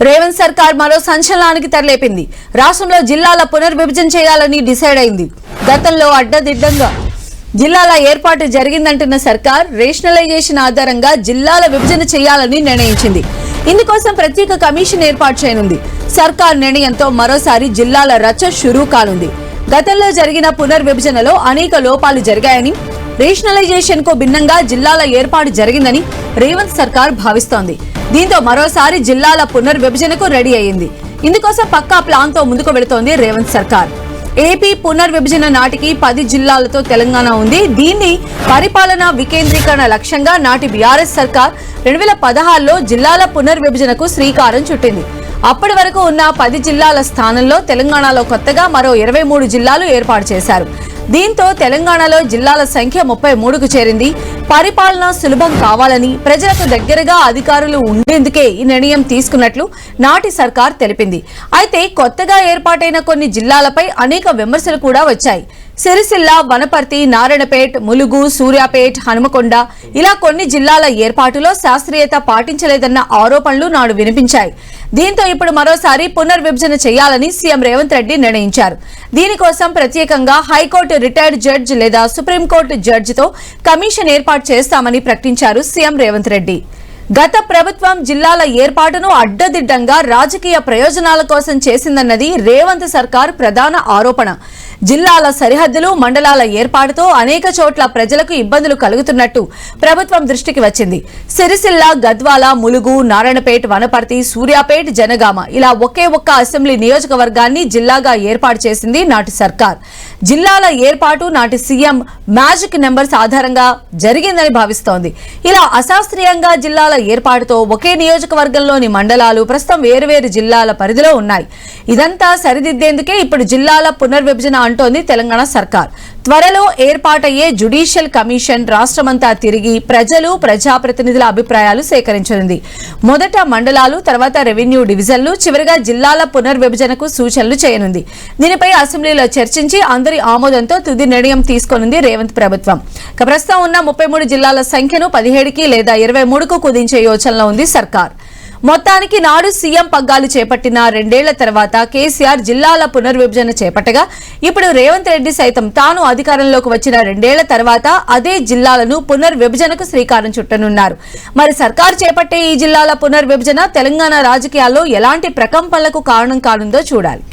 రేవంత్ సర్కార్ మరో సంచలనానికి తెరలేపింది. రాష్ట్రంలో జిల్లాల పునర్విభజన చేయాలని డిసైడ్ అయింది. గతంలో అడ్డదిడ్డంగా జిల్లాల ఏర్పాటు జరిగిందంటున్న సర్కార్ రేషనలైజేషన్ ఆధారంగా జిల్లాల విభజన చేయాలని నిర్ణయించింది. ఇందుకోసం ప్రత్యేక కమిషన్ ఏర్పాటు చేయనుంది. సర్కార్ నిర్ణయంతో మరోసారి జిల్లాల రచ్చ షురూ కానుంది. గతంలో జరిగిన పునర్విభజనలో అనేక లోపాలు జరిగాయని, రేషనలైజేషన్ కు భిన్నంగా జిల్లాల ఏర్పాటు జరిగిందని రేవంత్ సర్కార్ భావిస్తోంది. దీంతో మరోసారి జిల్లాల పునర్విభజనకు రెడీ అయింది. ఇందుకోసం పక్కా ప్లాన్ తో ముందుకు వెళుతోంది రేవంత్ సర్కార్. ఏపీ పునర్విభజన నాటికి 10 జిల్లాలతో తెలంగాణ ఉంది. దీన్ని పరిపాలనా వికేంద్రీకరణ లక్ష్యంగా నాటి బీఆర్ఎస్ సర్కార్ 2016లో జిల్లాల పునర్విభజనకు శ్రీకారం చుట్టింది. అప్పటి వరకు ఉన్న 10 జిల్లాల స్థానంలో తెలంగాణలో కొత్తగా మరో 23 జిల్లాలు ఏర్పాటు చేశారు. దీంతో తెలంగాణలో జిల్లాల సంఖ్య 33కు చేరింది. పరిపాలన సులభం కావాలని, ప్రజలకు దగ్గరగా అధికారులు ఉండేందుకే ఈ నిర్ణయం తీసుకున్నట్లు నాటి సర్కార్ తెలిపింది. అయితే కొత్తగా ఏర్పాటైన కొన్ని జిల్లాలపై అనేక విమర్శలు కూడా వచ్చాయి. సిరిసిల్ల, వనపర్తి, నారాయణపేట్, ములుగు, సూర్యాపేట్, హనుమకొండ ఇలా కొన్ని జిల్లాల ఏర్పాటులో శాస్త్రీయత పాటించలేదన్న ఆరోపణలు నాడు వినిపించాయి. దీంతో ఇప్పుడు మరోసారి పునర్విభజన చేయాలని సీఎం రేవంత్ రెడ్డి నిర్ణయించారు. దీనికోసం ప్రత్యేకంగా హైకోర్టు రిటైర్డ్ జడ్జి లేదా సుప్రీంకోర్టు జడ్జితో కమిషన్ ఏర్పాటు చేస్తామని ప్రకటించారు సీఎం రేవంత్ రెడ్డి. గత ప్రభుత్వం జిల్లాల ఏర్పాటును అడ్డదిడ్డంగా రాజకీయ ప్రయోజనాల కోసం చేసిందన్నది రేవంత్ సర్కార్ ప్రధాన ఆరోపణ. జిల్లాల సరిహద్దులు, మండలాల ఏర్పాటుతో అనేక చోట్ల ప్రజలకు ఇబ్బందులు కలుగుతున్నట్టు ప్రభుత్వం దృష్టికి వచ్చింది. సిరిసిల్ల, గద్వాల, ములుగు, నారాయణపేట్, వనపర్తి, సూర్యాపేట్, జనగామ ఇలా ఒకే ఒక్క అసెంబ్లీ నియోజకవర్గాన్ని జిల్లాగా ఏర్పాటు చేసింది నాటి సర్కార్. జిల్లాల ఏర్పాటు నాటి సీఎం మ్యాజిక్ నెంబర్స్ ఆధారంగా జరిగిందని భావిస్తోంది. ఇలా అశాస్త్రీయంగా జిల్లాల ఏర్పాటుతో ఒకే నియోజకవర్గంలోని మండలాలు ప్రస్తుతం వేరువేరు జిల్లాల పరిధిలో ఉన్నాయి. ఇదంతా సరిదిద్దేందుకే ఇప్పుడు జిల్లాల పునర్విభజన అంటోంది తెలంగాణ సర్కార్. త్వరలో ఏర్పాటయ్యే జ్యుడిషియల్ కమిషన్ రాష్ట్రమంతా తిరిగి ప్రజలు, ప్రజాప్రతినిధుల అభిప్రాయాలు సేకరించనుంది. మొదట మండలాలు, తర్వాత రెవెన్యూ డివిజన్లు, చివరిగా జిల్లాల పునర్విభజనకు సూచనలు చేయనుంది. దీనిపై అసెంబ్లీలో చర్చించి అందరి ఆమోదంతో తుది నిర్ణయం తీసుకోనుంది రేవంత్ ప్రభుత్వం. ప్రస్తుతం ఉన్న 33 జిల్లాల సంఖ్యను 17కి లేదా 23కు కుదించే యోచనలో ఉంది సర్కార్. మొత్తానికి నాడు సీఎం పగ్గాలు చేపట్టిన 2 ఏళ్ల తర్వాత కేసీఆర్ జిల్లాల పునర్విభజన చేపట్టగా ఇప్పుడు రేవంత్ రెడ్డి సైతం తాను అధికారంలోకి వచ్చిన 2 ఏళ్ల తర్వాత అదే జిల్లాలను పునర్విభజనకు శ్రీకారం చుట్టనున్నారు. మరి సర్కార్ చేపట్టే ఈ జిల్లాల పునర్విభజన తెలంగాణ రాజకీయాల్లో ఎలాంటి ప్రకంపనలకు కారణం కానుందో చూడాలి.